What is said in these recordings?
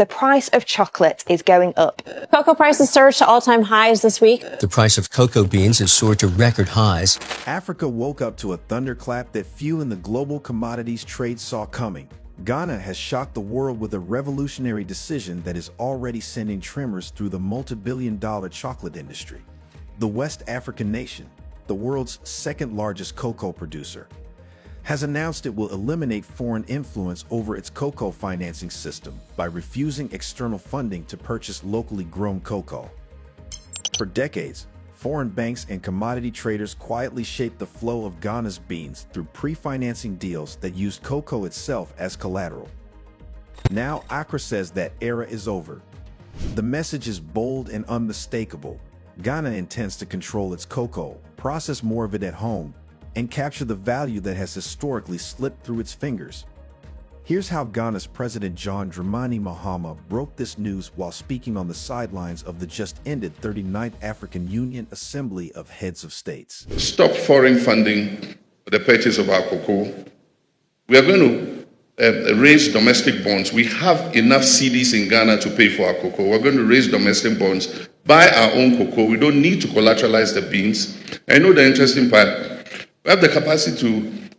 the price of chocolate is going up. Cocoa prices surged to all-time highs this week. The price of cocoa beans has soared to record highs. Africa woke up to a thunderclap that few in the global commodities trade saw coming. Ghana has shocked the world with a revolutionary decision that is already sending tremors through the multi-billion-dollar chocolate industry. The West African nation, the world's second-largest cocoa producer, has announced it will eliminate foreign influence over its cocoa financing system by refusing external funding to purchase locally grown cocoa. For decades, foreign banks and commodity traders quietly shaped the flow of Ghana's beans through pre-financing deals that used cocoa itself as collateral. Now, Accra says that era is over. The message is bold and unmistakable. Ghana intends to control its cocoa, process more of it at home, and capture the value that has historically slipped through its fingers. Here's how Ghana's President John Dramani Mahama broke this news while speaking on the sidelines of the just-ended 39th African Union Assembly of Heads of States. Stop foreign funding for the purchase of our cocoa. We are going to raise domestic bonds. We have enough cedis in Ghana to pay for our cocoa. We're going to raise domestic bonds, buy our own cocoa. We don't need to collateralize the beans. I know the interesting part. We have the capacity to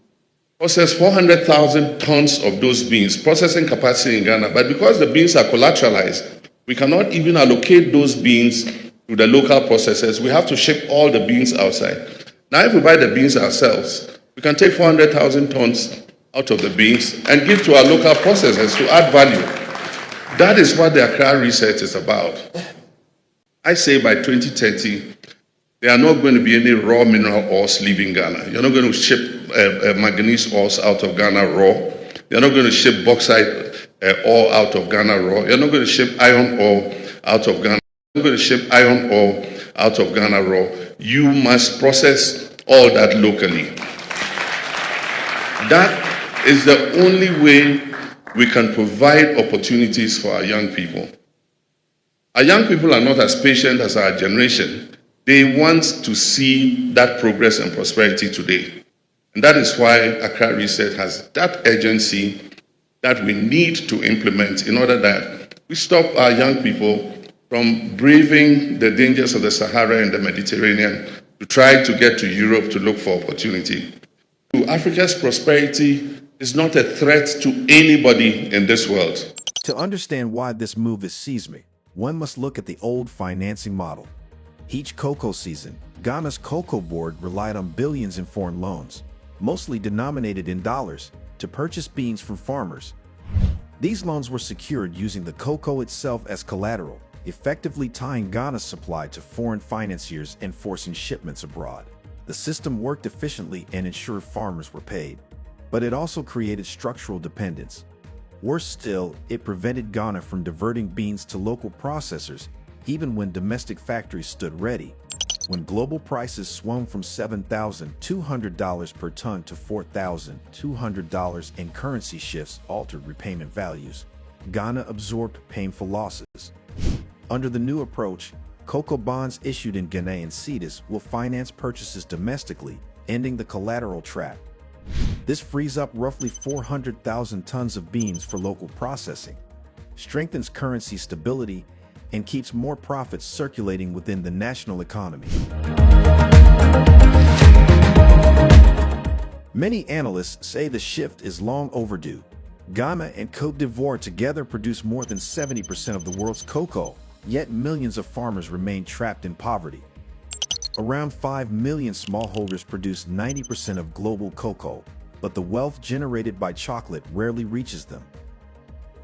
process 400,000 tons of those beans, processing capacity in Ghana. But because the beans are collateralized, we cannot even allocate those beans to the local processors. We have to ship all the beans outside. Now, if we buy the beans ourselves, we can take 400,000 tons out of the beans and give to our local processors to add value. That is what the Accra research is about. I say by 2030, there are not going to be any raw mineral ores leaving Ghana. You're not going to ship manganese ores out of Ghana raw. You're not going to ship bauxite ore out of Ghana raw. You're not going to ship iron ore out of Ghana. You're not going to ship iron ore out of Ghana raw. You must process all that locally. That is the only way we can provide opportunities for our young people. Our young people are not as patient as our generation. They want to see that progress and prosperity today. And that is why Accra Research has that urgency that we need to implement in order that we stop our young people from braving the dangers of the Sahara and the Mediterranean to try to get to Europe to look for opportunity. Africa's prosperity is not a threat to anybody in this world. To understand why this move is seismic, one must look at the old financing model. Each cocoa season, Ghana's Cocoa Board relied on billions in foreign loans, mostly denominated in dollars, to purchase beans from farmers. These loans were secured using the cocoa itself as collateral, effectively tying Ghana's supply to foreign financiers and forcing shipments abroad. The system worked efficiently and ensured farmers were paid, but it also created structural dependence. Worse still, it prevented Ghana from diverting beans to local processors even when domestic factories stood ready. When global prices swung from $7,200 per ton to $4,200 and currency shifts altered repayment values, Ghana absorbed painful losses. Under the new approach, cocoa bonds issued in Ghanaian cedis will finance purchases domestically, ending the collateral trap. This frees up roughly 400,000 tons of beans for local processing, strengthens currency stability, and keeps more profits circulating within the national economy. Many analysts say the shift is long overdue. Ghana and Côte d'Ivoire together produce more than 70% of the world's cocoa, yet millions of farmers remain trapped in poverty. Around 5 million smallholders produce 90% of global cocoa, but the wealth generated by chocolate rarely reaches them.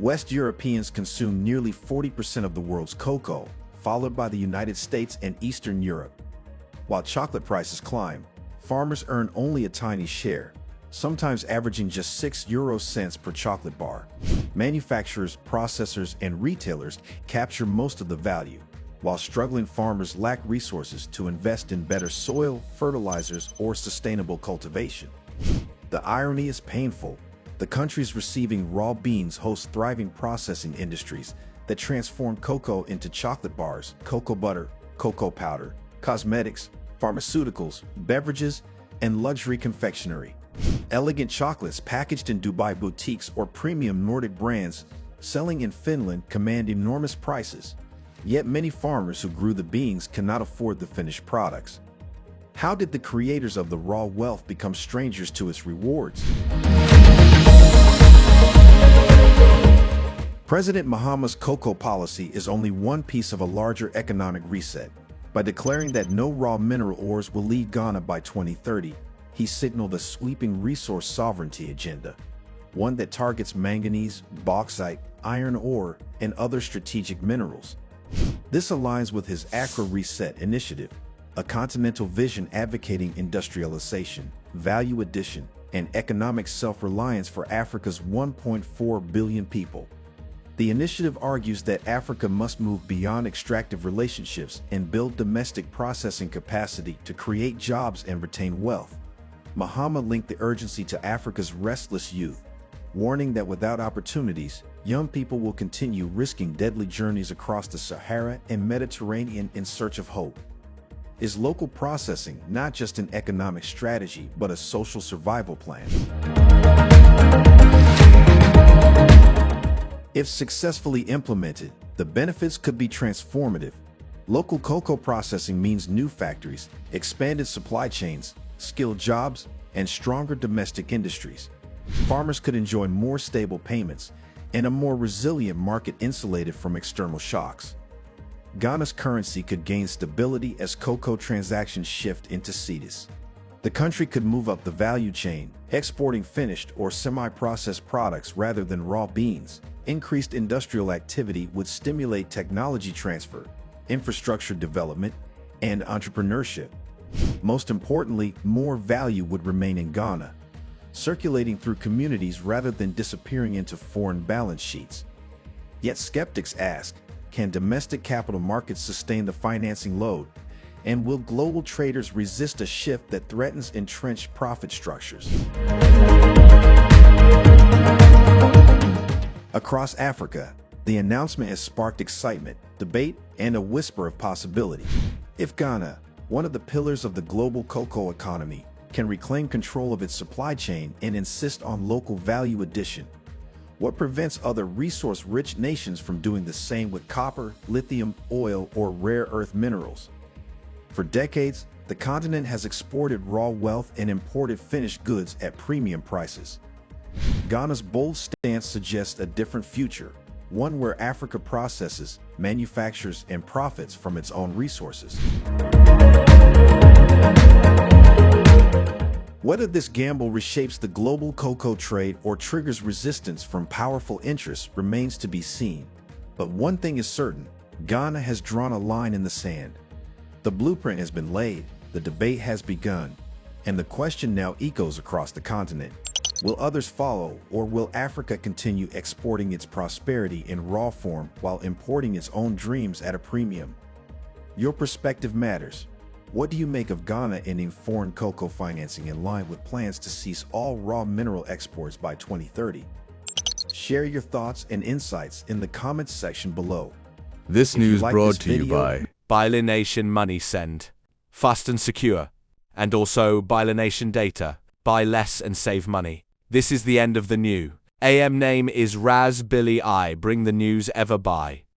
West Europeans consume nearly 40% of the world's cocoa, followed by the United States and Eastern Europe. While chocolate prices climb, farmers earn only a tiny share, sometimes averaging just 6 cents per chocolate bar. Manufacturers, processors, and retailers capture most of the value, while struggling farmers lack resources to invest in better soil, fertilizers, or sustainable cultivation. The irony is painful. The countries receiving raw beans host thriving processing industries that transform cocoa into chocolate bars, cocoa butter, cocoa powder, cosmetics, pharmaceuticals, beverages, and luxury confectionery. Elegant chocolates packaged in Dubai boutiques or premium Nordic brands selling in Finland command enormous prices. Yet many farmers who grew the beans cannot afford the finished products. How did the creators of the raw wealth become strangers to its rewards? President Mahama's cocoa policy is only one piece of a larger economic reset. By declaring that no raw mineral ores will leave Ghana by 2030, he signaled a sweeping resource sovereignty agenda, one that targets manganese, bauxite, iron ore, and other strategic minerals. This aligns with his Accra Reset initiative, a continental vision advocating industrialization, value addition, and economic self-reliance for Africa's 1.4 billion people. The initiative argues that Africa must move beyond extractive relationships and build domestic processing capacity to create jobs and retain wealth. Mahama linked the urgency to Africa's restless youth, warning that without opportunities, young people will continue risking deadly journeys across the Sahara and Mediterranean in search of hope. Is local processing not just an economic strategy, but a social survival plan? If successfully implemented, the benefits could be transformative. Local cocoa processing means new factories, expanded supply chains, skilled jobs, and stronger domestic industries. Farmers could enjoy more stable payments and a more resilient market insulated from external shocks. Ghana's currency could gain stability as cocoa transactions shift into cedis. The country could move up the value chain, exporting finished or semi-processed products rather than raw beans. Increased industrial activity would stimulate technology transfer, infrastructure development, and entrepreneurship. Most importantly, more value would remain in Ghana, circulating through communities rather than disappearing into foreign balance sheets. Yet skeptics ask, can domestic capital markets sustain the financing load? And will global traders resist a shift that threatens entrenched profit structures? Across Africa, the announcement has sparked excitement, debate, and a whisper of possibility. If Ghana, one of the pillars of the global cocoa economy, can reclaim control of its supply chain and insist on local value addition, what prevents other resource-rich nations from doing the same with copper, lithium, oil, or rare earth minerals? For decades, the continent has exported raw wealth and imported finished goods at premium prices. Ghana's bold stance suggests a different future, one where Africa processes, manufactures, and profits from its own resources. Whether this gamble reshapes the global cocoa trade or triggers resistance from powerful interests remains to be seen. But one thing is certain, Ghana has drawn a line in the sand. The blueprint has been laid, the debate has begun, and the question now echoes across the continent. Will others follow, or will Africa continue exporting its prosperity in raw form while importing its own dreams at a premium? Your perspective matters. What do you make of Ghana ending foreign cocoa financing in line with plans to cease all raw mineral exports by 2030? Share your thoughts and insights in the comments section below. This If you news like brought this to you video, by Bily Nation Money Send. Fast and secure. And also Bily Nation Data. Buy less and save money. This is the end of the new. AM name is Raz Billy I. Bring the news ever by.